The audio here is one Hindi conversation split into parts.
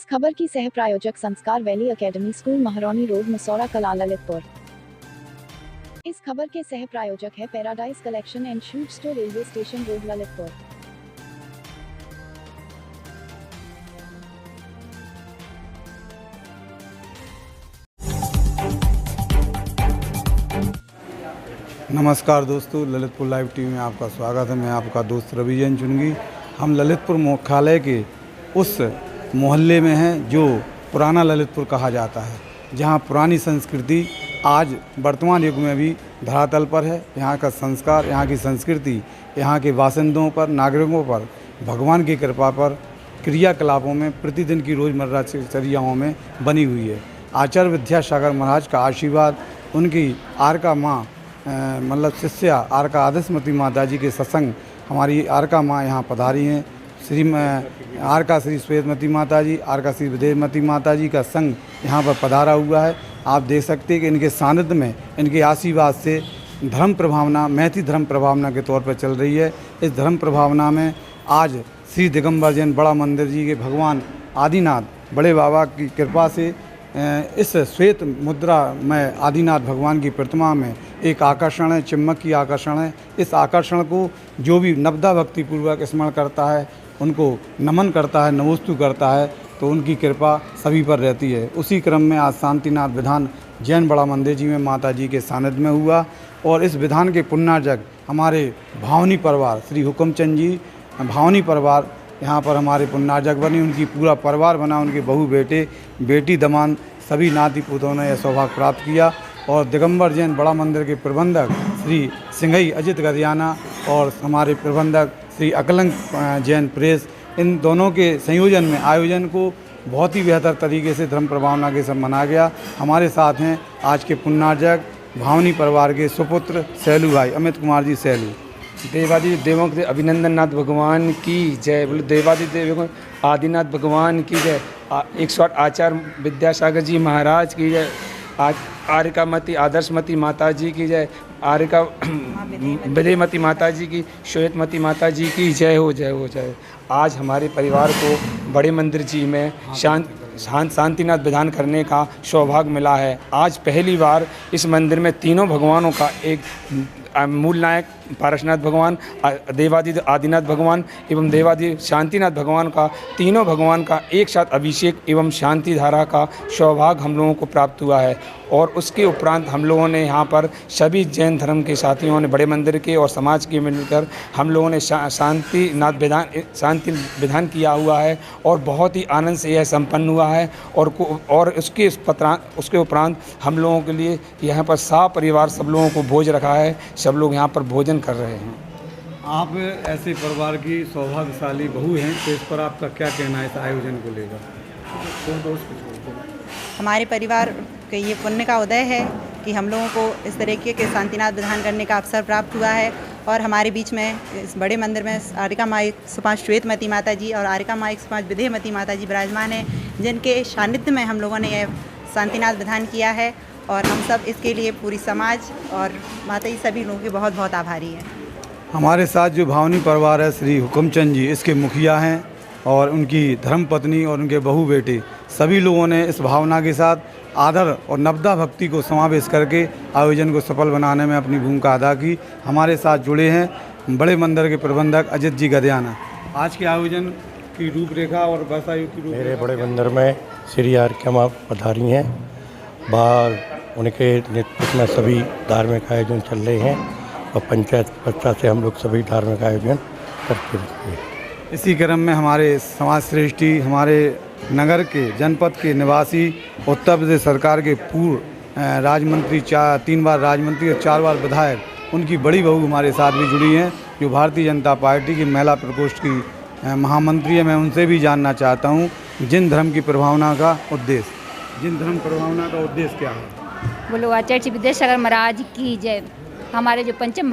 इस खबर की सह प्रायोजक संस्कार valley academy school महारौनी road Masaura कला ललितपुर। इस खबर के सह प्रायोजक है paradise collection and shoot store railway station road Lalitpur. नमस्कार दोस्तों, ललितपुर लाइव टीवी में आपका स्वागत है। मैं आपका दोस्त रवि जैन चुनगी। हम ललितपुर मुख्यालय के उस मोहल्ले में हैं जो पुराना ललितपुर कहा जाता है, जहां पुरानी संस्कृति आज वर्तमान युग में भी धरातल पर है। यहाँ का संस्कार, यहाँ की संस्कृति, यहाँ के बासिंदों पर, नागरिकों पर भगवान की कृपा पर क्रियाकलापों में प्रतिदिन की रोज़मर्रा चर्याओं में बनी हुई है। आचार्य विद्यासागर महाराज का आशीर्वाद, उनकी आरका माँ मतलब शिष्या आरका आदर्शमती माता जी के सत्संग हमारी आरका माँ यहाँ पधारी हैं। आरका श्री श्वेतमती माता जी, आरका श्री विदेहमती माता जी का संग यहाँ पर पधारा हुआ है। आप देख सकते हैं कि इनके सानिध्य में, इनके आशीर्वाद से धर्म प्रभावना, मैथी धर्म प्रभावना के तौर पर चल रही है। इस धर्म प्रभावना में आज श्री दिगंबर जैन बड़ा मंदिर जी के भगवान आदिनाथ बड़े बाबा की कृपा से इस श्वेत मुद्रा में आदिनाथ भगवान की प्रतिमा में एक आकर्षण है, चिम्मक की आकर्षण है। इस आकर्षण को जो भी नवदा भक्ति पूर्वक स्मरण करता है, उनको नमन करता है, नमोस्तु करता है, तो उनकी कृपा सभी पर रहती है। उसी क्रम में आज शांतिनाथ विधान जैन बड़ा मंदिर जी में माता जी के सानिध्य में हुआ और इस विधान के पुण्यार्जक हमारे भावनी परिवार श्री हुक्मचंद जी भावनी परिवार यहाँ पर हमारे पुण्यार्जक बने। उनकी पूरा परिवार बना, उनके बहू बेटे बेटी दमान सभी नाती पोतों ने यह सौभाग्य प्राप्त किया। और दिगंबर जैन बड़ा मंदिर के प्रबंधक श्री सिंघई अजित गदियाना और हमारे प्रबंधक श्री अकलंक जैन प्रेस, इन दोनों के संयोजन में आयोजन को बहुत ही बेहतर तरीके से धर्म प्रभावना के साथ मनाया गया। हमारे साथ हैं आज के पुण्यार्जक भावनी परिवार के सुपुत्र सैलू भाई अमित कुमार जी सैलू। देवादि देवों के अभिनंदन नाथ भगवान की जय। बोलो देवादि देवों आदिनाथ भगवान की जय। 108 आचार्य विद्यासागर जी महाराज की जय। आर्यकामती आदर्शमती माता जी की जय। आर्यका विदेहमती माता जी की, श्वेतमती माता जी की जय हो, जय हो, जय। आज हमारे परिवार को बड़े मंदिर जी में शांतिनाथ विधान करने का सौभाग्य मिला है। आज पहली बार इस मंदिर में तीनों भगवानों का एक मूल नायक पारसनाथ भगवान, देवादि आदिनाथ भगवान एवं देवादि शांतिनाथ भगवान का, तीनों भगवान का एक साथ अभिषेक एवं शांति धारा का सौभाग्य हम लोगों को प्राप्त हुआ है। और उसके उपरांत हम लोगों ने यहाँ पर सभी जैन धर्म के साथियों ने, बड़े मंदिर के और समाज के मिलकर हम लोगों ने शांति विधान किया हुआ है और बहुत ही आनंद से यह संपन्न हुआ है। और उसके उपरांत हम लोगों के लिए यहाँ पर परिवार सब लोगों को भोज रखा है। सब लोग यहाँ पर भोजन कर रहे हैं। आप ऐसे परिवार की सौभाग्यशाली बहू हैं, तो इस पर आपका क्या कहना है इस आयोजन को लेकर? हमारे परिवार के ये पुण्य का उदय है कि हम लोगों को इस तरीके के शांतिनाथ विधान करने का अवसर प्राप्त हुआ है। और हमारे बीच में इस बड़े मंदिर में आर्यका माई सुपांच श्वेतमती माता जी और आर्यका माई सुपांच विदेहमती माता जी विराजमान हैं, जिनके सानिध्य में हम लोगों ने यह शांतिनाथ विधान किया है। और हम सब इसके लिए पूरी समाज और माता जी सभी लोगों के बहुत बहुत आभारी हैं। हमारे साथ जो भावनी परिवार है श्री हुक्मचंद जी, इसके मुखिया हैं और उनकी धर्मपत्नी और उनके बहू बेटे, सभी लोगों ने इस भावना के साथ आदर और नवदा भक्ति को समावेश करके आयोजन को सफल बनाने में अपनी भूमिका अदा की। हमारे साथ जुड़े हैं बड़े मंदिर के प्रबंधक अजित जी गदियाना। आज के आयोजन की रूपरेखा और वर्षायु की रूपरेखा। मेरे बड़े मंदिर में श्री आर्यका माँ पधारी हैं। बाहर उनके नेतृत्व में सभी धार्मिक आयोजन चल रहे हैं और पंचायत कक्षा से हम लोग सभी धार्मिक आयोजन करते रहते हैं। इसी क्रम में हमारे समाज श्रेष्ठी, हमारे नगर के जनपद के निवासी, उत्तर प्रदेश सरकार के पूर्व राज्यमंत्री, 3 बार राज्यमंत्री और 4 बार विधायक, उनकी बड़ी बहू हमारे साथ भी जुड़ी हैं, जो भारतीय जनता पार्टी की महिला प्रकोष्ठ की महामंत्री है। मैं उनसे भी जानना चाहता हूँ जिन धर्म प्रभावना का उद्देश्य क्या है? बोलो आचार्य विद्यासागर महाराज की जय। हमारे जो पंचम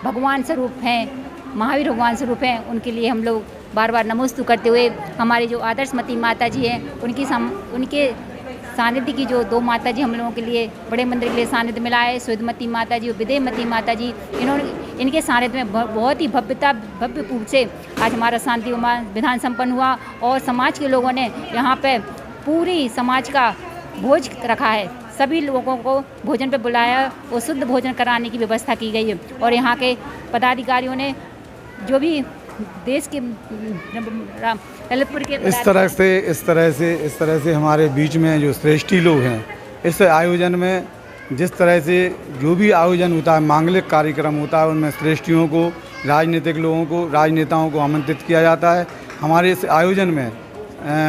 भगवान स्वरूप हैं, महावीर भगवान स्वरूप हैं, उनके लिए हम लोग बार बार नमोस्तु करते हुए हमारे जो आदर्शमती माता जी हैं उनके सानिध्य की जो 2 माता जी हम लोगों के लिए बड़े मंदिर के लिए सानिध्य मिला है, सुधमती माता जी और विदेयमती माता जी, इनके सानिध्य में बहुत ही भव्य रूप से आज हमारा शांति विधान संपन्न हुआ और समाज के लोगों ने यहाँ पे पूरी समाज का भोज रखा है। सभी लोगों को भोजन पे बुलाया और शुद्ध भोजन कराने की व्यवस्था की गई है और यहाँ के पदाधिकारियों ने जो भी देश के ललितपुर के इस तरह से हमारे बीच में जो श्रेष्ठी लोग हैं, इस आयोजन में जिस तरह से जो भी आयोजन होता है, मांगलिक कार्यक्रम होता है, उनमें श्रेष्ठियों को, राजनीतिक लोगों को, राजनेताओं को आमंत्रित किया जाता है। हमारे इस आयोजन में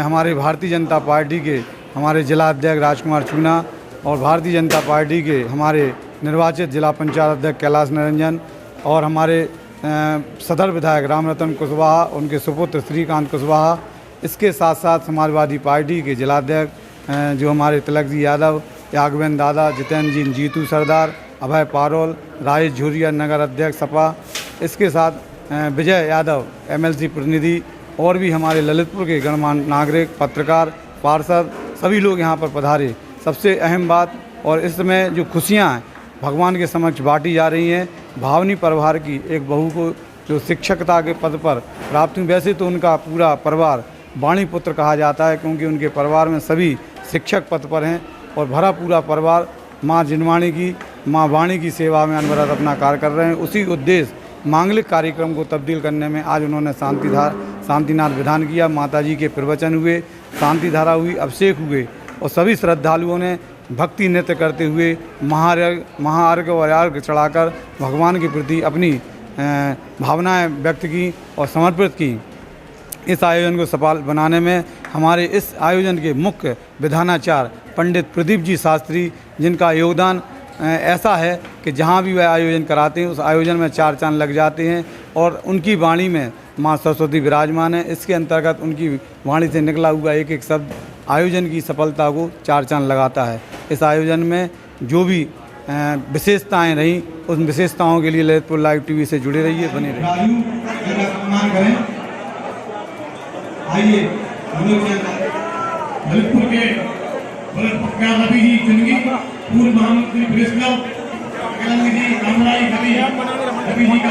हमारे भारतीय जनता पार्टी के हमारे जिला अध्यक्ष राजकुमार चूना और भारतीय जनता पार्टी के हमारे निर्वाचित जिला पंचायत अध्यक्ष कैलाश निरंजन और हमारे सदर विधायक राम रतन कुशवाहा, उनके सुपुत्र श्रीकांत कुशवाहा, इसके साथ साथ समाजवादी पार्टी के जिलाध्यक्ष जो हमारे तिलक जी यादव, यागवेंद्र दादा, जितेंद्र जी, जीतू सरदार, अभय पारोल, राजेश झुरिया नगर अध्यक्ष सपा, इसके साथ विजय यादव MLC प्रतिनिधि और भी हमारे ललितपुर के गणमान्य नागरिक, पत्रकार, पार्षद, सभी लोग यहाँ पर पधारे। सबसे अहम बात और इस समय जो खुशियाँ हैं भगवान के समक्ष बांटी जा रही हैं, भावनी परिवार की एक बहू को जो शिक्षकता के पद पर प्राप्त हुई। वैसे तो उनका पूरा परिवार वाणी पुत्र कहा जाता है क्योंकि उनके परिवार में सभी शिक्षक पद पर हैं और भरा पूरा परिवार माँ जिनवाणी की, माँ वाणी की सेवा में अनवरत अपना कार्य कर रहे हैं। उसी उद्देश्य मांगलिक कार्यक्रम को तब्दील करने में आज उन्होंने शांतिनाथ विधान किया। माता जी के प्रवचन हुए, शांति धारा हुई, अभिषेक हुए और सभी श्रद्धालुओं ने भक्ति नृत्य करते हुए महार्घ और अर्घ चढ़ाकर भगवान के प्रति अपनी भावनाएं व्यक्त की और समर्पित की। इस आयोजन को सफल बनाने में हमारे इस आयोजन के मुख्य विधानाचार्य पंडित प्रदीप जी शास्त्री, जिनका योगदान ऐसा है कि जहां भी वह आयोजन कराते हैं उस आयोजन में 4 चांद लग जाते हैं और उनकी वाणी में माँ सरस्वती विराजमान है। इसके अंतर्गत उनकी वाणी से निकला हुआ एक एक शब्द आयोजन की सफलता को 4 चांद लगाता है। इस आयोजन में जो भी विशेषताएं रहीं, उन विशेषताओं के लिए ललितपुर लाइव टीवी से जुड़े रहिए, बने रहिए। ललितपुर के रवि जी चुनगी, पूर्व महामंत्री प्रेस क्लब जी कामराई रवि जी का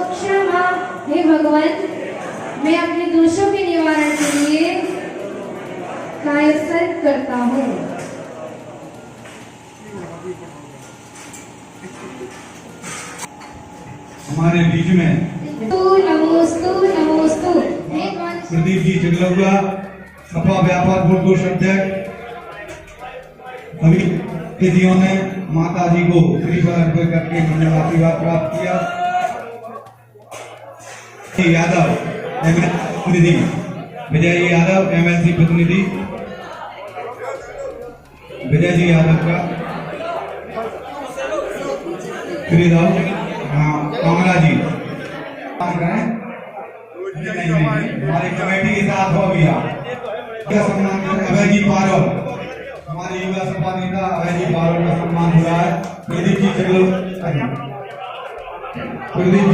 क्षमा हे भगवान, मैं अपने दोषों के निवारण के लिए कायस्थ करता हूँ। हमारे बीच में नमोस्तु प्रदीप जी चिगलुआ, सपा व्यापार बोर्ड कोष अध्यक्ष, सभी दीदियों ने माता जी को श्रीफल अर्पित करके मंगल आशीर्वाद प्राप्त किया। यादव प्रतिनिधि, विजय यादव MLC प्रतिनिधि, विजय जी यादव का कामरा जी हमारी कमेटी के साथ हो गया। सम्मान अभय जी पारोल, हमारे युवा सपा नेता अभय जी पारोल का सम्मान हो रहा है। प्रदीप जी चलो, प्रदीप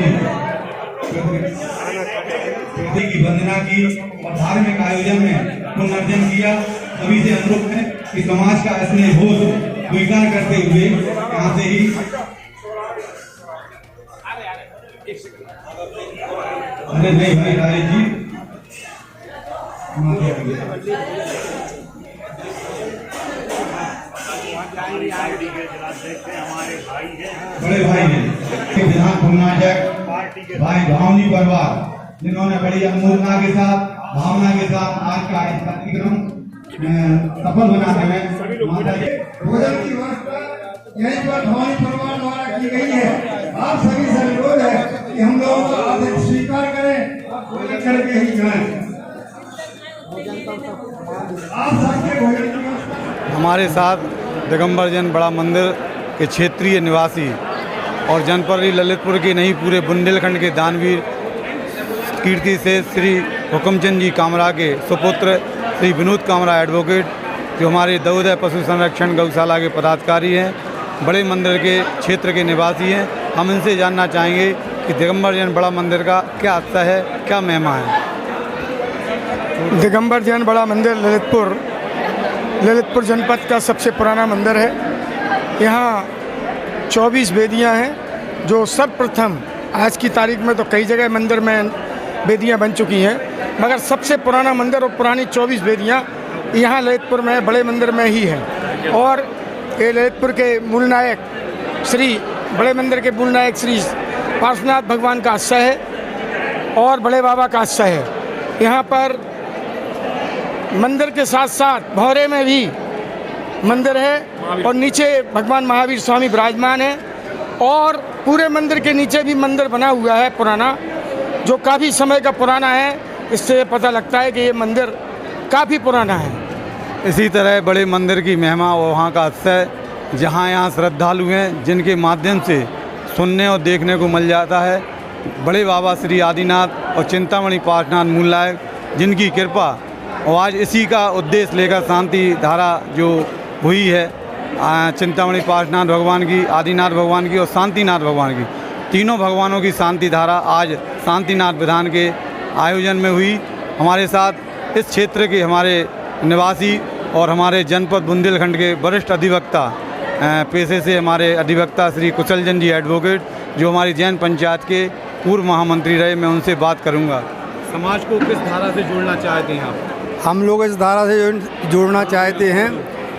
जी की वंदना की और धार्मिक आयोजन में पुनर्जन किया। सभी से अनुरोध है कि समाज का स्नेह भोज स्वीकार करते हुए यहाँ से ही अरे नहीं भाई राय जी बड़े भाई हैं विधान पुनाजक भाई भावनी परिवार, जिन्होंने बड़ी अमूर्णता के साथ, भावना के साथ आज का इस कार्यक्रम सफल बनाने में भोजन की व्यवस्था यहीं पर भवानी परिवार द्वारा की गई है। आप सभी से अनुरोध है कि हम लोगों को आदेश स्वीकार करें और भोजन करके ही जाएं। आप सबके भोजन की व्यवस्था। हमारे साथ दिगंबर जैन बड़ा मंदिर के क्षेत्रीय निवासी और जनपद ललितपुर के नहीं पूरे बुंदेलखंड के दानवीर कीर्ति से श्री हुकुमचंद जी कामरा के सुपुत्र श्री विनोद कामरा एडवोकेट, जो हमारे दौदय पशु संरक्षण गौशाला के पदाधिकारी हैं, बड़े मंदिर के क्षेत्र के निवासी हैं। हम इनसे जानना चाहेंगे कि दिगंबर जैन बड़ा मंदिर का क्या अर्थ है, क्या महिमा है। दिगंबर जैन बड़ा मंदिर ललितपुर जनपद का सबसे पुराना मंदिर है। यहाँ 24 वेदियाँ हैं जो सर्वप्रथम, आज की तारीख में तो कई जगह मंदिर में वेदियाँ बन चुकी हैं, मगर सबसे पुराना मंदिर और पुरानी 24 वेदियाँ यहाँ ललितपुर में बड़े मंदिर में ही हैं। और ये ललितपुर के मूल नायक बड़े मंदिर के मूल नायक श्री पार्श्वनाथ भगवान का आश्रय है और बड़े बाबा का आश्रय है। यहाँ पर मंदिर के साथ साथ भौरे में भी मंदिर है और नीचे भगवान महावीर स्वामी विराजमान है और पूरे मंदिर के नीचे भी मंदिर बना हुआ है पुराना, जो काफ़ी समय का पुराना है। इससे पता लगता है कि ये मंदिर काफ़ी पुराना है। इसी तरह बड़े मंदिर की महिमा और वहाँ का आश्रय, जहाँ यहाँ श्रद्धालु हैं जिनके माध्यम से सुनने और देखने को मिल जाता है बड़े बाबा श्री आदिनाथ और चिंतामणि पार्श्वनाथ मूल नायक, जिनकी कृपा। और आज इसी का उद्देश्य लेकर शांति धारा जो हुई है, चिंतामणि पार्श्वनाथ भगवान की, आदिनाथ भगवान की और शांतिनाथ भगवान की, तीनों भगवानों की शांति धारा आज शांतिनाथ विधान के आयोजन में हुई। हमारे साथ इस क्षेत्र के हमारे निवासी और हमारे जनपद बुंदेलखंड के वरिष्ठ अधिवक्ता, पेशे से हमारे अधिवक्ता श्री कुशलचंद जी एडवोकेट, जो हमारी जैन पंचायत के पूर्व महामंत्री रहे, मैं उनसे बात करूंगा। समाज को किस धारा से जोड़ना चाहते हैं आप? हम लोग इस धारा से जोड़ना चाहते हैं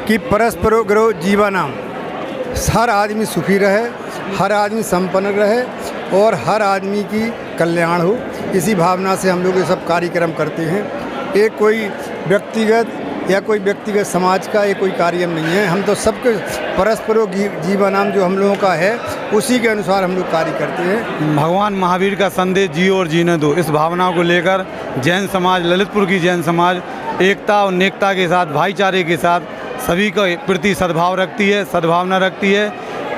कि परस्परो ग्रह जीवनाम, हर आदमी सुखी रहे, हर आदमी संपन्न रहे और हर आदमी की कल्याण हो। इसी भावना से हम लोग ये सब कार्यक्रम करते हैं। ये कोई व्यक्तिगत या कोई व्यक्तिगत समाज का ये कोई कार्यक्रम नहीं है। हम तो सबके परस्परो जीवनाम जो हम लोगों का है उसी के अनुसार हम लोग कार्य करते हैं। भगवान महावीर का संदेश जियो और जीने दो, इस भावना को लेकर जैन समाज, ललितपुर की जैन समाज एकता और नेकता के साथ, भाईचारे के साथ सभी के प्रति सद्भाव रखती है, सद्भावना रखती है।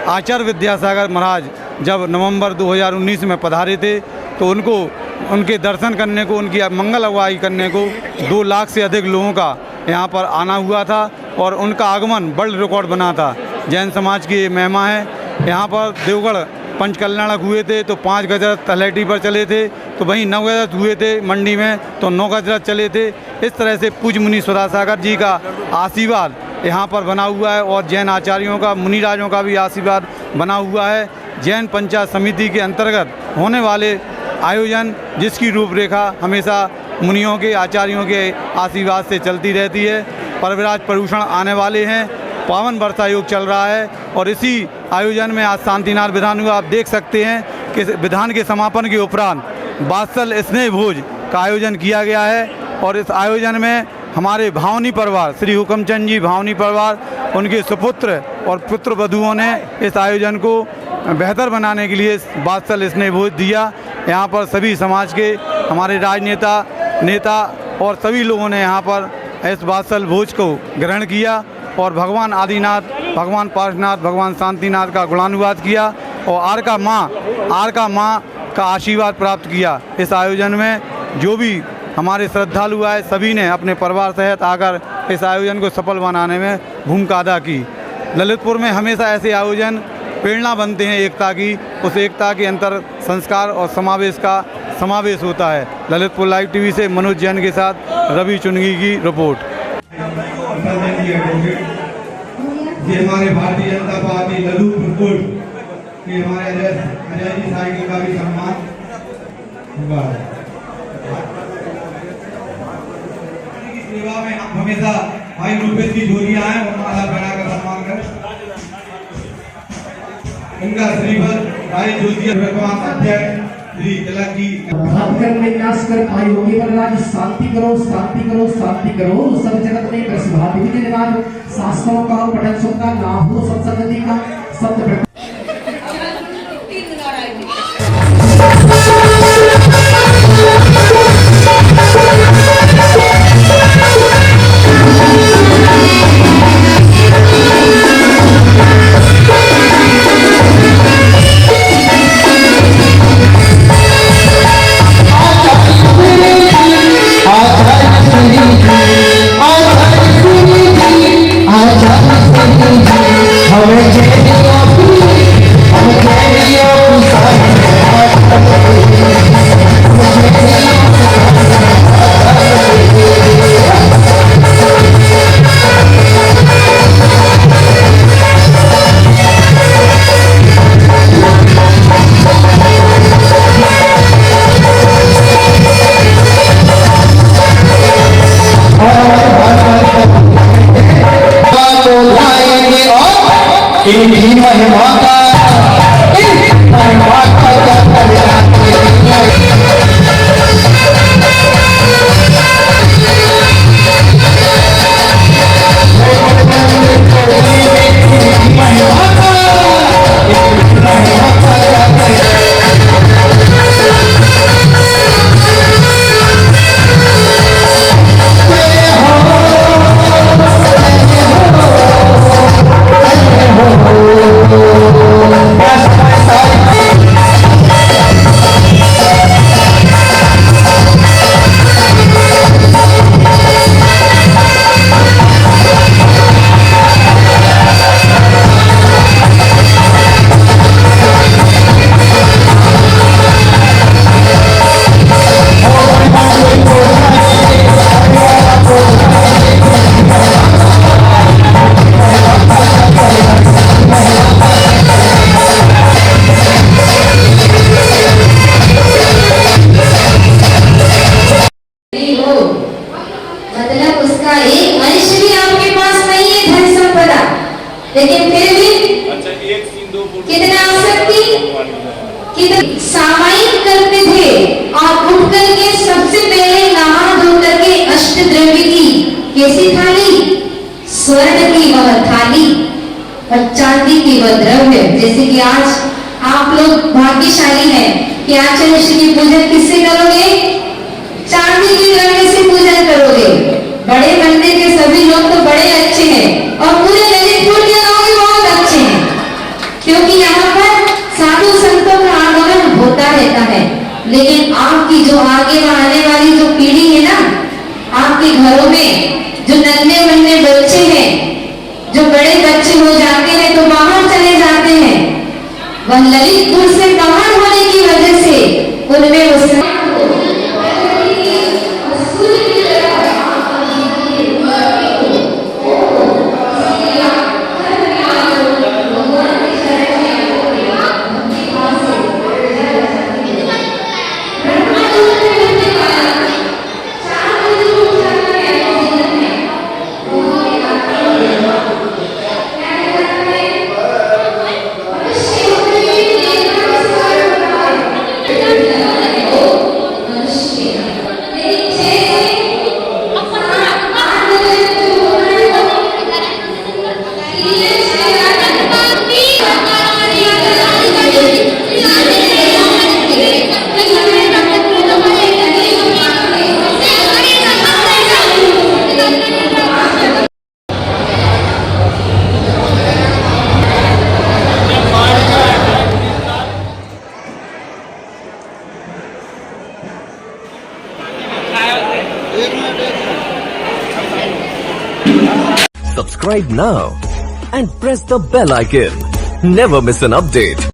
आचार्य विद्यासागर महाराज जब नवंबर 2019 में पधारे थे तो उनके दर्शन करने को, उनकी मंगल अगुवाई करने को 2 लाख से अधिक लोगों का यहाँ पर आना हुआ था और उनका आगमन वर्ल्ड रिकॉर्ड बना था। जैन समाज की महिमा है। यहाँ पर देवगढ़ पंचकल्याणक हुए थे तो 5 गजरत तलहटी पर चले थे, तो वहीं 9 गजरत हुए थे मंडी में तो 9 गजरत चले थे। इस तरह से पूज्य मुनि सुधासागर जी का आशीर्वाद यहाँ पर बना हुआ है और जैन आचार्यों का, मुनिराजों का भी आशीर्वाद बना हुआ है। जैन पंचायत समिति के अंतर्गत होने वाले आयोजन, जिसकी रूपरेखा हमेशा मुनियों के, आचार्यों के आशीर्वाद से चलती रहती है। परविराज पर्युषण आने वाले हैं, पावन वर्षा योग चल रहा है और इसी आयोजन में आज शांतिनाथ विधान हुआ। आप देख सकते हैं कि विधान के समापन के उपरांत वात्सल स्नेह भोज का आयोजन किया गया है और इस आयोजन में हमारे भावनी परिवार, श्री हुकमचंद जी भावनी परिवार, उनके सुपुत्र और पुत्र वधुओं ने इस आयोजन को बेहतर बनाने के लिए वात्सल स्नेह भोज दिया। यहाँ पर सभी समाज के, हमारे राजनेता, नेता और सभी लोगों ने यहाँ पर इस वात्सल भोज को ग्रहण किया और भगवान आदिनाथ, भगवान पार्श्वनाथ, भगवान शांतिनाथ का गुणानुवाद किया और आरका माँ का आशीर्वाद प्राप्त किया। इस आयोजन में जो भी हमारे श्रद्धालु आए, सभी ने अपने परिवार सहित आकर इस आयोजन को सफल बनाने में भूमिका अदा की। ललितपुर में हमेशा ऐसे आयोजन प्रेरणा बनते हैं एकता की, उस एकता के अंतर संस्कार और समावेश होता है। ललितपुर लाइव टीवी से मनोज जैन के साथ रवि चुनगी की रिपोर्ट। ये हमारे भारतीय जनता पार्टी ललितपुर के हमारे अजय जी साइकिल का भी सम्मान हुआ है। सेवा में हम हमेशा भाई रूपेश की जोड़ियां हैं और माला बनाकर सम्मान करें। उनका श्रीफल भाई ज्योति भगवान अध्यक्ष श्री तिलक जी करने न्यास कर पाई होगी वरराज शांति करो, शांति करो, शांति करो। सब जगत में प्रसिद्ध विधि राज शास्त्रों का पठन सुनता लाभ हो सत्संगति का सत्य। हमें इनकी महिमा का मतलब उसका एक अंश भी आपके पास नहीं है धन संपदा, लेकिन फिर भी कितना आसक्ति, कितना सामायिक करते थे और उठ करके सबसे पहले नहा धो करके अष्ट द्रव्य की कैसी थाली, स्वर्ण की वह थाली और चांदी की वह द्रव्य। जैसे कि आज आप लोग भाग्यशाली हैं कि आचार्य ऋषि की पूजन किससे करोगे, चांदी की द्रव्य से पूजन करोगे। बड़े मंदिर के सभी लोग तो बड़े अच्छे हैं और पूरे ललितपुर के लोग भी बहुत अच्छे हैं, क्योंकि यहाँ पर साधु संतों का आगमन होता रहता है। लेकिन आपकी जो आगे आने वाली जो पीढ़ी है ना, आपके घरों में जो नन्हे मुन्ने बच्चे हैं, जो बड़े बच्चे हो जाते हैं तो बाहर चले जाते हैं, वह ललितपुर से बाहर होने की वजह से उनमें उस Subscribe now and press the bell icon. Never miss an update.